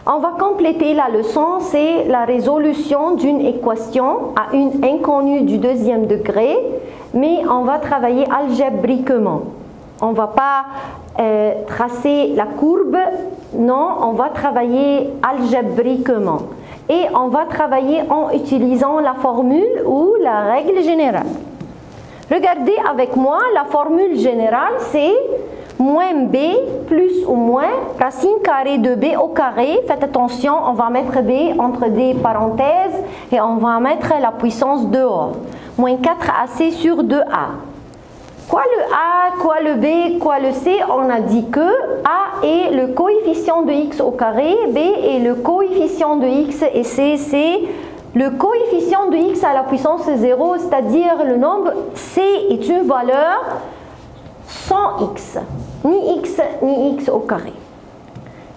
On va compléter la leçon, c'est la résolution d'une équation à une inconnue du deuxième degré, mais on va travailler algébriquement. On ne va pas tracer la courbe, non, on va travailler algébriquement. Et on va travailler en utilisant la formule ou la règle générale. Regardez avec moi, la formule générale, c'est moins b plus ou moins racine carrée de b au carré. Faites attention, on va mettre b entre des parenthèses et on va mettre la puissance dehors. Moins 4ac sur 2a. Quoi le a, quoi le b, quoi le c? On a dit que a est le coefficient de x au carré, b est le coefficient de x et c c'est le coefficient de x à la puissance 0, c'est-à-dire le nombre c est une valeur sans x, ni x au carré.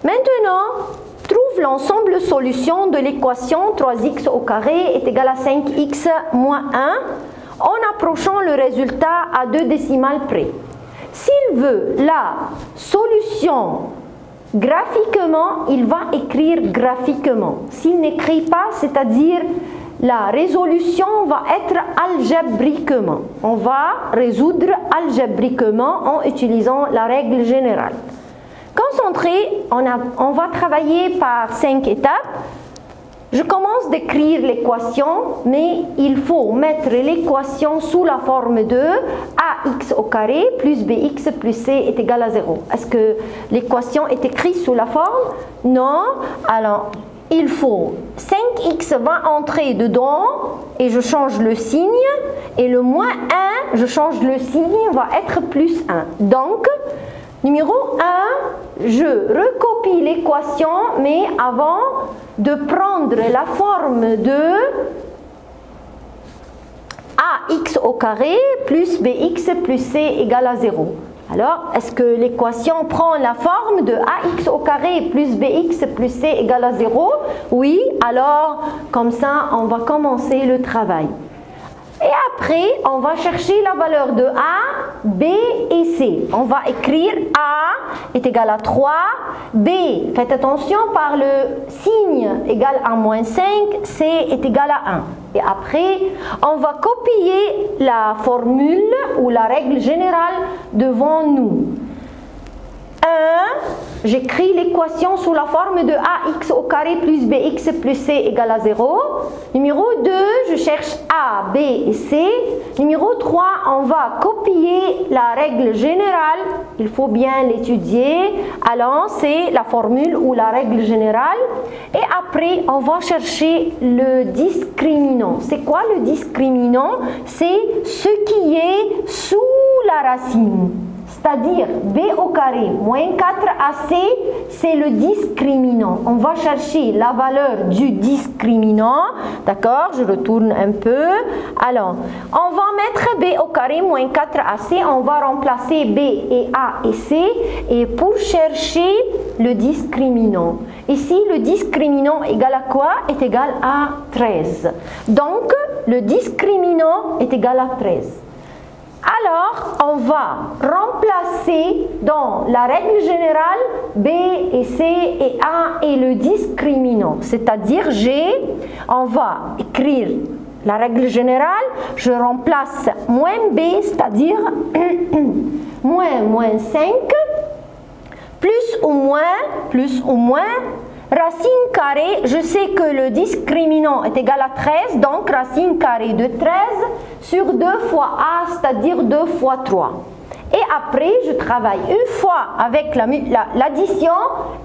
Maintenant, trouve l'ensemble solution de l'équation 3x au carré est égal à 5x moins 1 en approchant le résultat à 2 décimales près. S'il veut la solution graphiquement, il va écrire graphiquement. S'il n'écrit pas, c'est-à-dire la résolution va être algébriquement. On va résoudre algébriquement en utilisant la règle générale. Concentré, on va travailler par 5 étapes. Je commence d'écrire l'équation, mais il faut mettre l'équation sous la forme de ax au carré plus bx plus c est égal à 0. Est-ce que l'équation est écrite sous la forme? Non. Alors, il faut 5x va entrer dedans et je change le signe. Et le moins 1, je change le signe, va être plus 1. Donc, numéro 1, je recopie l'équation, mais avant de prendre la forme de ax au carré plus bx plus c égale à 0. Alors, est-ce que l'équation prend la forme de ax au carré plus bx plus c égale à 0? Oui, alors comme ça, on va commencer le travail. Et après, on va chercher la valeur de A, B et C. On va écrire A est égal à 3, B, faites attention par le signe égal à moins 5, C est égal à 1. Et après, on va copier la formule ou la règle générale devant nous. 1, j'écris l'équation sous la forme de ax au carré plus bx plus c égale à 0. Numéro 2, je cherche a, b et c. Numéro 3, on va copier la règle générale. Il faut bien l'étudier. Alors, c'est la formule ou la règle générale. Et après, on va chercher le discriminant. C'est quoi le discriminant? C'est ce qui est sous la racine. C'est-à-dire b au carré moins 4ac, c'est le discriminant. On va chercher la valeur du discriminant. D'accord, je retourne un peu. Alors, on va mettre b au carré moins 4ac. On va remplacer b et a et c. Et pour chercher le discriminant. Ici, le discriminant égal à quoi? Est égal à 13. Donc, le discriminant est égal à 13. Alors, on va remplacer dans la règle générale B et C et A et le discriminant, c'est-à-dire G. On va écrire la règle générale, je remplace moins B, c'est-à-dire moins 5, plus ou moins, racine carrée, je sais que le discriminant est égal à 13, donc racine carrée de 13 sur 2 fois A, c'est-à-dire 2 fois 3. Et après, je travaille une fois avec l'addition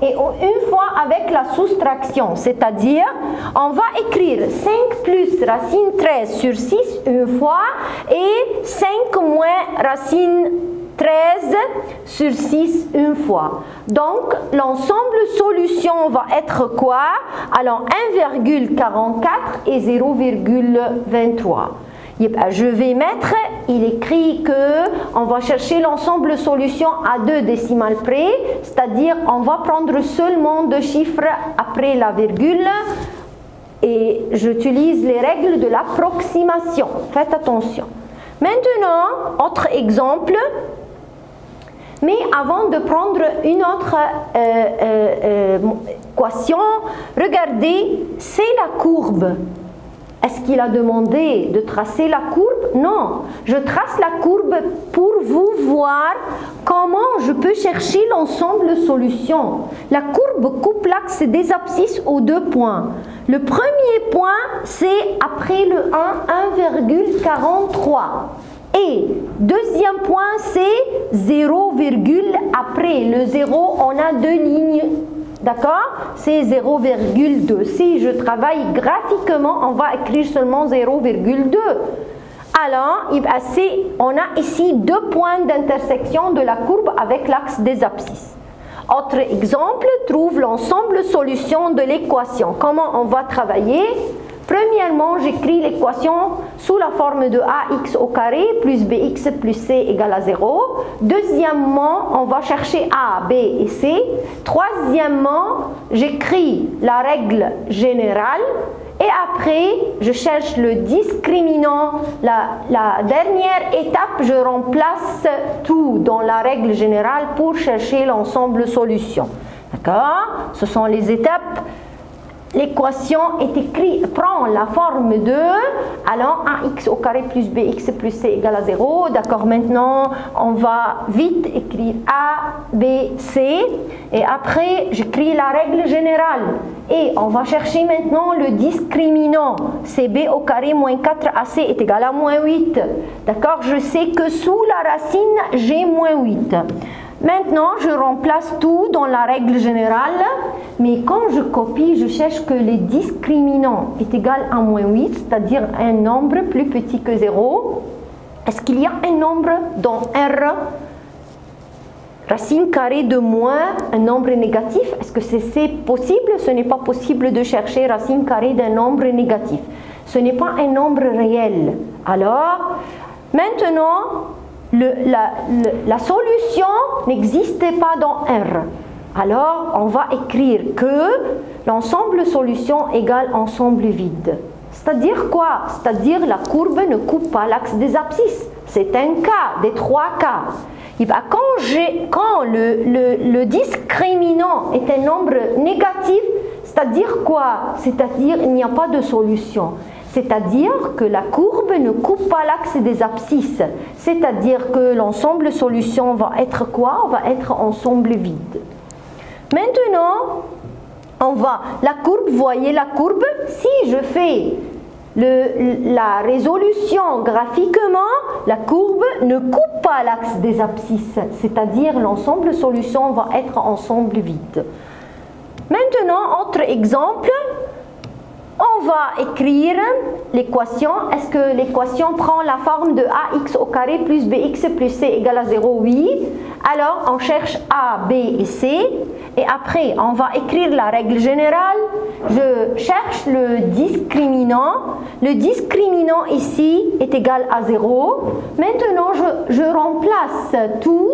et une fois avec la soustraction, c'est-à-dire, on va écrire 5 plus racine 13 sur 6 une fois et 5 moins racine 13 sur 6 une fois. Donc, l'ensemble solution va être quoi? Alors, 1,44 et 0,23. Je vais mettre, il écrit que on va chercher l'ensemble solution à 2 décimales près, c'est-à-dire on va prendre seulement 2 chiffres après la virgule et j'utilise les règles de l'approximation. Faites attention. Maintenant, autre exemple. Mais avant de prendre une autre équation, regardez, c'est la courbe. Est-ce qu'il a demandé de tracer la courbe? Non, je trace la courbe pour vous voir comment je peux chercher l'ensemble solution. La courbe coupe l'axe des abscisses aux 2 points. Le premier point, c'est après le 1, 1,43. Et deuxième point, c'est 0, après le 0, on a 2 lignes. D'accord? C'est 0,2. Si je travaille graphiquement, on va écrire seulement 0,2. Alors, on a ici 2 points d'intersection de la courbe avec l'axe des abscisses. Autre exemple, trouve l'ensemble solution de l'équation. Comment on va travailler? Premièrement, j'écris l'équation sous la forme de ax au carré plus bx plus c égale à 0. Deuxièmement, on va chercher a, b et c. Troisièmement, j'écris la règle générale. Et après, je cherche le discriminant. La dernière étape, je remplace tout dans la règle générale pour chercher l'ensemble solution. D'accord? Ce sont les étapes. L'équation est écrite, prend la forme de, alors ax au carré plus bx plus c égale à 0. D'accord, maintenant, on va vite écrire a, b, c. Et après, j'écris la règle générale. Et on va chercher maintenant le discriminant. cb au carré moins 4ac est égal à moins 8. D'accord, je sais que sous la racine, j'ai moins 8. Maintenant, je remplace tout dans la règle générale, mais quand je copie, je cherche que le discriminant est égal à moins 8, c'est-à-dire un nombre plus petit que 0. Est-ce qu'il y a un nombre dans R, racine carrée de moins, un nombre négatif? Est-ce que c'est possible? Ce n'est pas possible de chercher racine carrée d'un nombre négatif. Ce n'est pas un nombre réel. Alors, maintenant, la solution n'existait pas dans R. Alors, on va écrire que l'ensemble solution égale ensemble vide. C'est-à-dire quoi? C'est-à-dire la courbe ne coupe pas l'axe des abscisses. C'est un cas, des 3 cas. Et bien, quand le discriminant est un nombre négatif, c'est-à-dire quoi? C'est-à-dire il n'y a pas de solution. C'est-à-dire que la courbe ne coupe pas l'axe des abscisses. C'est-à-dire que l'ensemble solution va être quoi? Va être ensemble vide. Maintenant, la courbe, voyez la courbe, si je fais la résolution graphiquement, la courbe ne coupe pas l'axe des abscisses. C'est-à-dire l'ensemble solution va être ensemble vide. Maintenant, autre exemple. On va écrire l'équation. Est-ce que l'équation prend la forme de ax au carré plus bx plus c égale à 0? Oui. Alors, on cherche a, b et c. Et après, on va écrire la règle générale. Je cherche le discriminant. Le discriminant ici est égal à 0. Maintenant, je remplace tout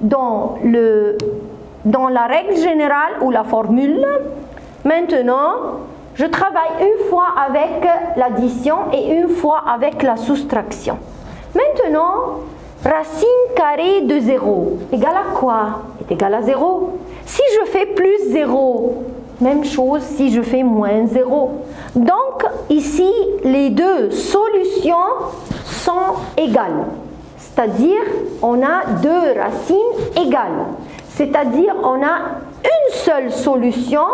dans la règle générale ou la formule. Maintenant, je travaille une fois avec l'addition et une fois avec la soustraction. Maintenant, racine carrée de 0 égale à quoi? Est égal à 0. Si je fais plus 0, même chose si je fais moins 0. Donc, ici, les deux solutions sont égales. C'est-à-dire, on a deux racines égales. C'est-à-dire, on a une seule solution.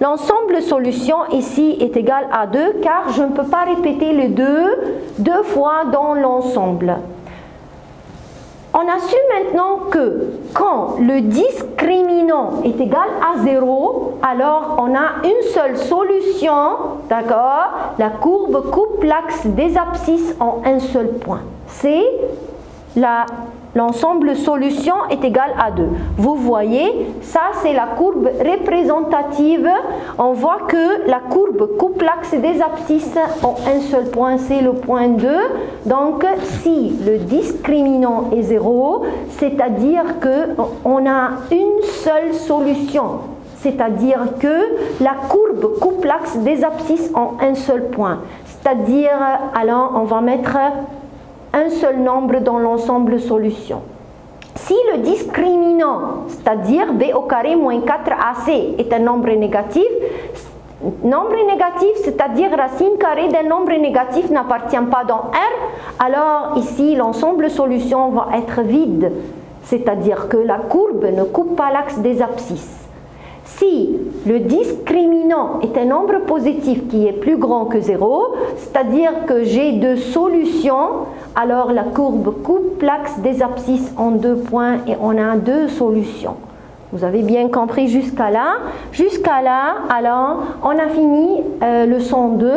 L'ensemble solution ici est égal à 2 car je ne peux pas répéter les deux fois dans l'ensemble. On a su maintenant que quand le discriminant est égal à 0, alors on a une seule solution, d'accord? La courbe coupe l'axe des abscisses en un seul point. C'est l'ensemble solution est égal à 2. Vous voyez, ça c'est la courbe représentative. On voit que la courbe coupe l'axe des abscisses en un seul point, c'est le point 2. Donc si le discriminant est 0, c'est-à-dire qu'on a une seule solution. C'est-à-dire que la courbe coupe l'axe des abscisses en un seul point. C'est-à-dire, alors on va mettre un seul nombre dans l'ensemble solution. Si Si le discriminant, c'est-à-dire b au carré moins 4ac, est un nombre négatif, c'est-à-dire racine carrée d'un nombre négatif n'appartient pas dans R, alors ici l'ensemble solution va être vide, c'est-à-dire que la courbe ne coupe pas l'axe des abscisses. Si le discriminant est un nombre positif qui est plus grand que 0, c'est-à-dire que j'ai deux solutions, alors la courbe coupe l'axe des abscisses en 2 points et on a deux solutions. Vous avez bien compris jusqu'à là? Jusqu'à là, alors on a fini leçon 2.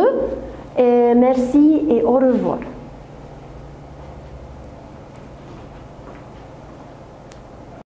Merci et au revoir.